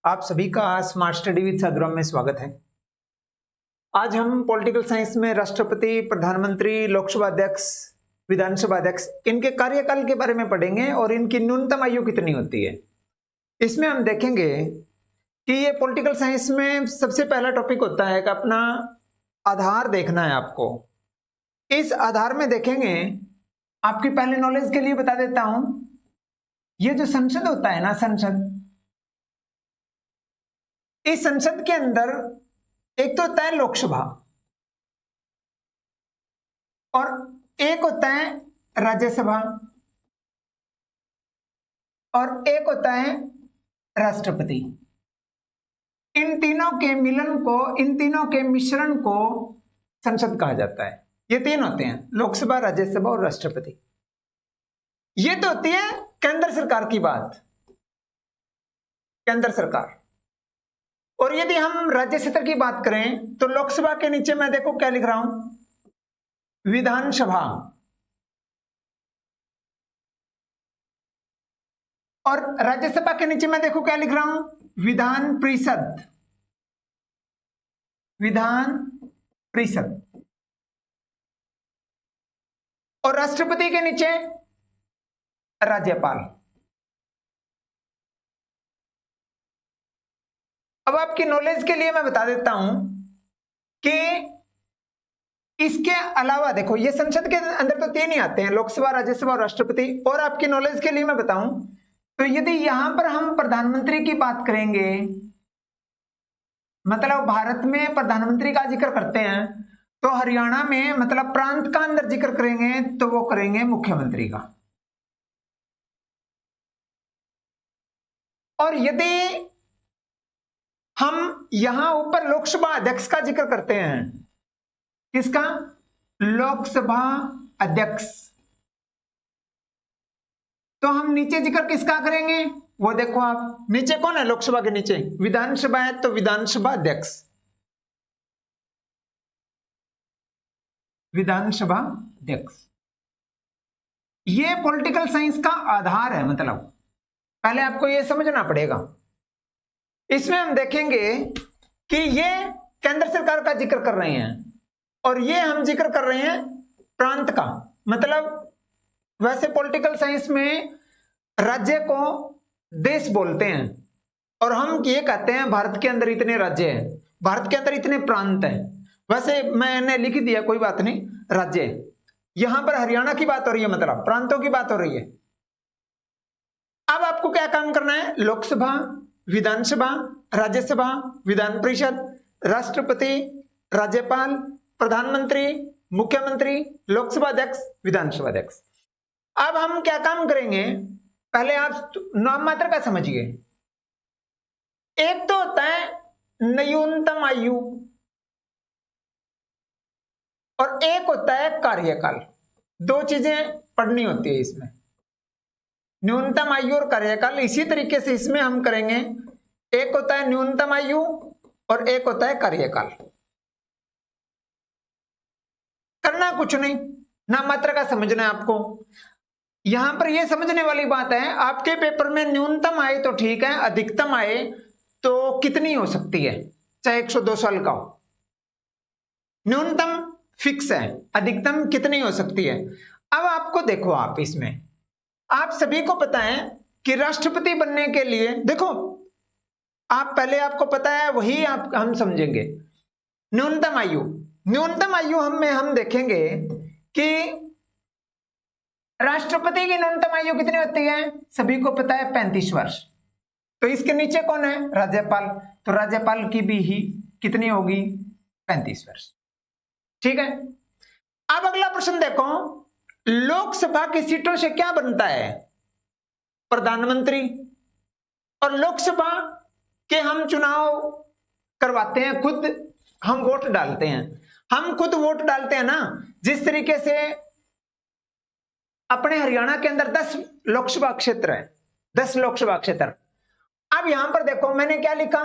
आप सभी का स्मार्ट स्टडी विद साधुराम में स्वागत है। आज हम पॉलिटिकल साइंस में राष्ट्रपति, प्रधानमंत्री, लोकसभा अध्यक्ष, विधानसभा अध्यक्ष इनके कार्यकाल के बारे में पढ़ेंगे और इनकी न्यूनतम आयु कितनी होती है। इसमें हम देखेंगे कि ये पॉलिटिकल साइंस में सबसे पहला टॉपिक होता है कि अपना आधार देखना है आपको। इस आधार में देखेंगे, आपकी पहले नॉलेज के लिए बता देता हूं, ये जो संसद होता है ना, संसद, इस संसद के अंदर एक तो होता है लोकसभा और एक होता है राज्यसभा और एक होता है राष्ट्रपति। इन तीनों के मिलन को, इन तीनों के मिश्रण को संसद कहा जाता है। ये तीन होते हैं, लोकसभा, राज्यसभा और राष्ट्रपति। ये तो होती है केंद्र सरकार की बात, केंद्र सरकार। और यदि हम राज्य स्तर की बात करें तो लोकसभा के नीचे मैं देखो क्या लिख रहा हूं, विधानसभा, और राज्यसभा के नीचे मैं देखो क्या लिख रहा हूं, विधान परिषद, विधान परिषद। और राष्ट्रपति के नीचे राज्यपाल। अब आपकी नॉलेज के लिए मैं बता देता हूं कि इसके अलावा देखो, ये संसद के अंदर तो तीन ही आते हैं, लोकसभा, राज्यसभा और राष्ट्रपति। और आपकी नॉलेज के लिए मैं बताऊं तो यदि यहां पर हम प्रधानमंत्री की बात करेंगे, मतलब भारत में प्रधानमंत्री का जिक्र करते हैं, तो हरियाणा में मतलब प्रांत का अंदर जिक्र करेंगे तो वो करेंगे मुख्यमंत्री का। और यदि हम यहां ऊपर लोकसभा अध्यक्ष का जिक्र करते हैं, किसका? लोकसभा अध्यक्ष, तो हम नीचे जिक्र किसका करेंगे? वो देखो आप, नीचे कौन है लोकसभा के नीचे? विधानसभा है, तो विधानसभा अध्यक्ष, विधानसभा अध्यक्ष। ये पॉलिटिकल साइंस का आधार है। मतलब पहले आपको ये समझना पड़ेगा। इसमें हम देखेंगे कि ये केंद्र सरकार का जिक्र कर रहे हैं और ये हम जिक्र कर रहे हैं प्रांत का। मतलब वैसे पॉलिटिकल साइंस में राज्य को देश बोलते हैं और हम ये कहते हैं भारत के अंदर इतने राज्य हैं, भारत के अंदर इतने प्रांत हैं। वैसे मैंने लिख दिया, कोई बात नहीं, राज्य। यहां पर हरियाणा की बात हो रही है, मतलब प्रांतों की बात हो रही है। अब आपको क्या काम करना है? लोकसभा, विधानसभा, राज्यसभा, विधान परिषद, राष्ट्रपति, राज्यपाल, प्रधानमंत्री, मुख्यमंत्री, लोकसभा अध्यक्ष, विधानसभा अध्यक्ष। अब हम क्या काम करेंगे? पहले आप नाम मात्र का समझिए। एक तो होता है न्यूनतम आयु और एक होता है कार्यकाल। दो चीजें पढ़नी होती है इसमें, न्यूनतम आयु और कार्यकाल। इसी तरीके से इसमें हम करेंगे, एक होता है न्यूनतम आयु और एक होता है कार्यकाल। करना कुछ नहीं, नाम मात्र का समझना है आपको। यहां पर यह समझने वाली बात है, आपके पेपर में न्यूनतम आए तो ठीक है, अधिकतम आए तो कितनी हो सकती है, चाहे 102 साल का हो। न्यूनतम फिक्स है, अधिकतम कितनी हो सकती है। अब आपको देखो, आप इसमें आप सभी को पता है कि राष्ट्रपति बनने के लिए, देखो आप पहले, आपको पता है वही हम समझेंगे। न्यूनतम आयु, न्यूनतम आयु हम देखेंगे कि राष्ट्रपति की न्यूनतम आयु कितनी होती है, सभी को पता है 35 वर्ष। तो इसके नीचे कौन है? राज्यपाल। तो राज्यपाल की भी ही कितनी होगी? 35 वर्ष। ठीक है। अब अगला प्रश्न देखो, लोकसभा की सीटों से क्या बनता है? प्रधानमंत्री। और लोकसभा के हम चुनाव करवाते हैं, खुद हम वोट डालते हैं। हम खुद वोट डालते हैं ना, जिस तरीके से अपने हरियाणा के अंदर 10 लोकसभा क्षेत्र है, 10 लोकसभा क्षेत्र। अब यहां पर देखो मैंने क्या लिखा,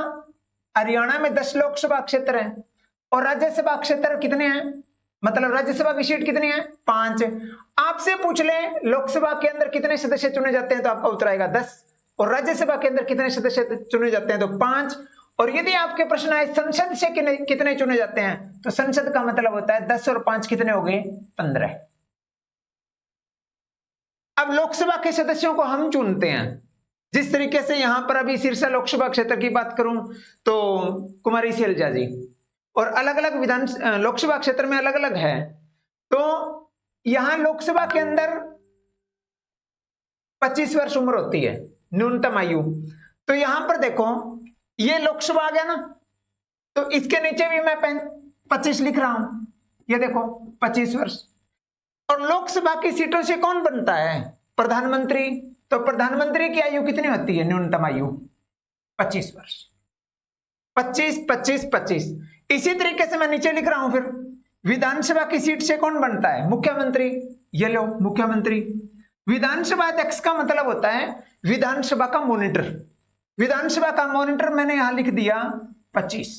हरियाणा में 10 लोकसभा क्षेत्र है और राज्यसभा क्षेत्र कितने हैं, मतलब राज्यसभा की सीट कितनी है? 5। आपसे पूछ ले लोकसभा के अंदर कितने सदस्य चुने जाते हैं, तो आपका उत्तर आएगा 10। और राज्यसभा के अंदर कितने सदस्य चुने जाते हैं, तो 5। और यदि आपके प्रश्न आए संसद से कितने चुने जाते हैं, तो संसद का मतलब होता है 10 और 5 कितने हो गए, 15। अब लोकसभा के सदस्यों को हम चुनते हैं जिस तरीके से यहां पर अभी सिरसा लोकसभा क्षेत्र की बात करूं तो कुमारी शैलजा जी, और अलग अलग लोकसभा क्षेत्र में अलग अलग है। तो यहां लोकसभा के अंदर 25 वर्ष उम्र होती है न्यूनतम आयु। तो यहां पर देखो ये लोकसभा आ गया ना, तो इसके नीचे भी मैं 25 लिख रहा हूं, ये देखो 25 वर्ष। और लोकसभा की सीटों से कौन बनता है, प्रधानमंत्री। तो प्रधानमंत्री की आयु कितनी होती है, न्यूनतम आयु 25 वर्ष। 25 25 25। इसी तरीके से मैं नीचे लिख रहा हूं, फिर विधानसभा की सीट से कौन बनता है, मुख्यमंत्री। ये लो मुख्यमंत्री। विधानसभा अध्यक्ष का मतलब होता है विधानसभा का मॉनिटर। विधानसभा का मॉनिटर मैंने यहां लिख दिया 25।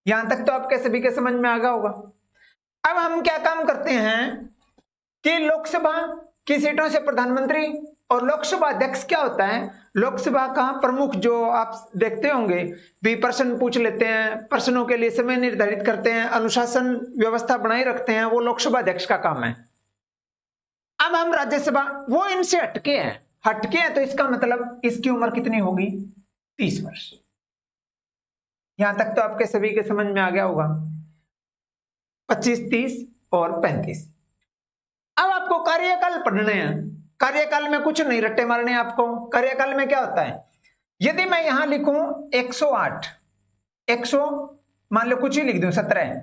यहां तक तो आपके सभी के समझ में आ गया होगा। अब हम क्या काम करते हैं कि लोकसभा की सीटों से प्रधानमंत्री, और लोकसभा अध्यक्ष क्या होता है, लोकसभा का प्रमुख। जो आप देखते होंगे भी प्रश्न पूछ लेते हैं, प्रश्नों के लिए समय निर्धारित करते हैं, अनुशासन व्यवस्था बनाए रखते हैं, वो लोकसभा अध्यक्ष का काम है। अब हम राज्यसभा, वो इनसे हटके हैं, तो इसका मतलब इसकी उम्र कितनी होगी, 30 वर्ष। यहां तक तो आपके सभी के समझ में आ गया होगा। 25, 30 और 35। अब आपको कार्यकाल पढ़ने हैं। कार्यकाल में कुछ नहीं रट्टे मारने आपको। कार्यकाल में क्या होता है, यदि मैं यहां लिखूं 108, 100 मान लो कुछ ही लिख दूं 17,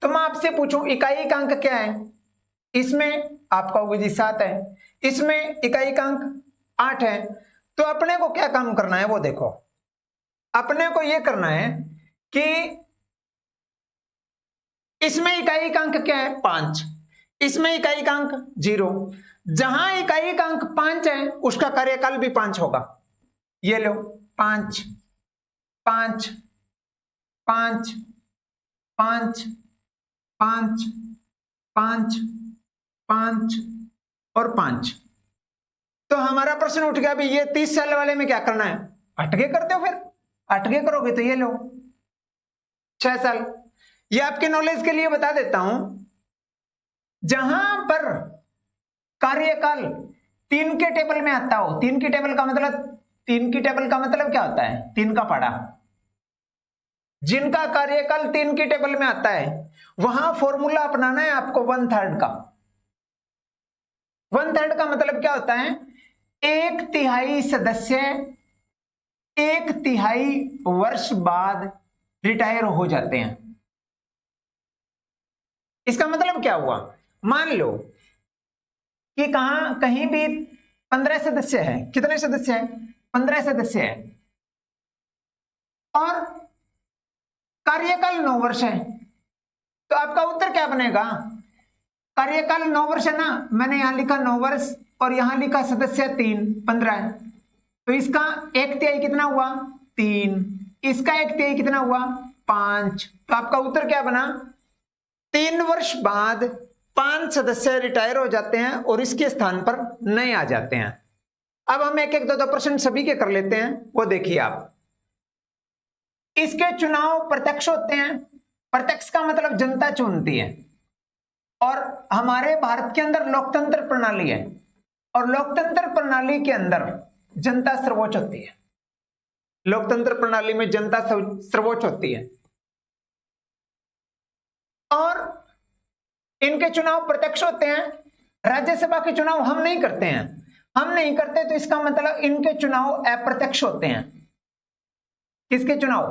तो मैं आपसे पूछूं इकाई का अंक क्या है, इसमें आपका विधि 7 है, इसमें इकाई का अंक 8 है। तो अपने को क्या काम करना है, वो देखो। अपने को यह करना है कि इसमें इकाई का अंक क्या है, 5, इसमें इकाई का अंक 0। जहां इकाई का अंक 5 है उसका कार्यकाल भी 5 होगा। ये लो 5 5 5 5 5 5 5 और 5। तो हमारा प्रश्न उठ गया भी ये 30 साल वाले में क्या करना है, अटके करते हो। फिर अटके करोगे तो ये लो 6 साल। ये आपके नॉलेज के लिए बता देता हूं, जहां पर कार्यकाल 3 के टेबल में आता हो, 3 की टेबल का मतलब क्या होता है, 3 का पढ़ा। जिनका कार्यकाल 3 की टेबल में आता है वहां फॉर्मूला अपनाना है आपको 1/3 का। 1/3 का मतलब क्या होता है, 1/3 सदस्य 1/3 वर्ष बाद रिटायर हो जाते हैं। इसका मतलब क्या हुआ, मान लो कि कहीं भी 15 सदस्य है। कितने सदस्य है, 15 सदस्य है, और कार्यकाल 9 वर्ष है। तो आपका उत्तर क्या बनेगा, कार्यकाल 9 वर्ष है ना, मैंने यहां लिखा 9 वर्ष और यहां लिखा सदस्य 3, 15 है। तो इसका 1/3 कितना हुआ, 3। इसका 1/3 कितना हुआ, 5। तो आपका उत्तर क्या बना, 3 वर्ष बाद 5 सदस्य रिटायर हो जाते हैं और इसके स्थान पर नए आ जाते हैं। अब हम एक एक दो प्रश्न सभी के कर लेते हैं, वो देखिए आप। इसके चुनाव प्रत्यक्ष होते हैं। प्रत्यक्ष का मतलब जनता चुनती है, और हमारे भारत के अंदर लोकतंत्र प्रणाली है, और लोकतंत्र प्रणाली के अंदर जनता सर्वोच्च होती है। लोकतंत्र प्रणाली में जनता सर्वोच्च होती है, और इनके चुनाव प्रत्यक्ष होते हैं। राज्यसभा के चुनाव हम नहीं करते, तो इसका मतलब इनके चुनाव अप्रत्यक्ष होते हैं। किसके चुनाव,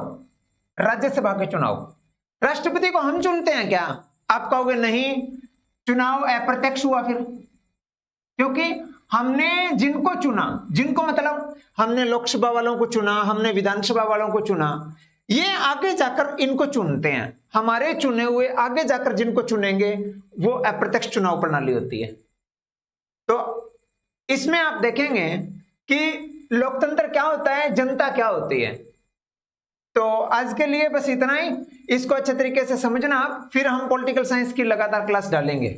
राज्यसभा के चुनाव। राष्ट्रपति को हम चुनते हैं क्या, आप कहोगे नहीं, चुनाव अप्रत्यक्ष हुआ फिर, क्योंकि हमने जिनको चुना, जिनको मतलब हमने लोकसभा वालों को चुना, हमने विधानसभा वालों को चुना, ये आगे जाकर इनको चुनते हैं। हमारे चुने हुए आगे जाकर जिनको चुनेंगे वो अप्रत्यक्ष चुनाव प्रणाली होती है। तो इसमें आप देखेंगे कि लोकतंत्र क्या होता है, जनता क्या होती है। तो आज के लिए बस इतना ही। इसको अच्छे तरीके से समझना आप, फिर हम पॉलिटिकल साइंस की लगातार क्लास डालेंगे।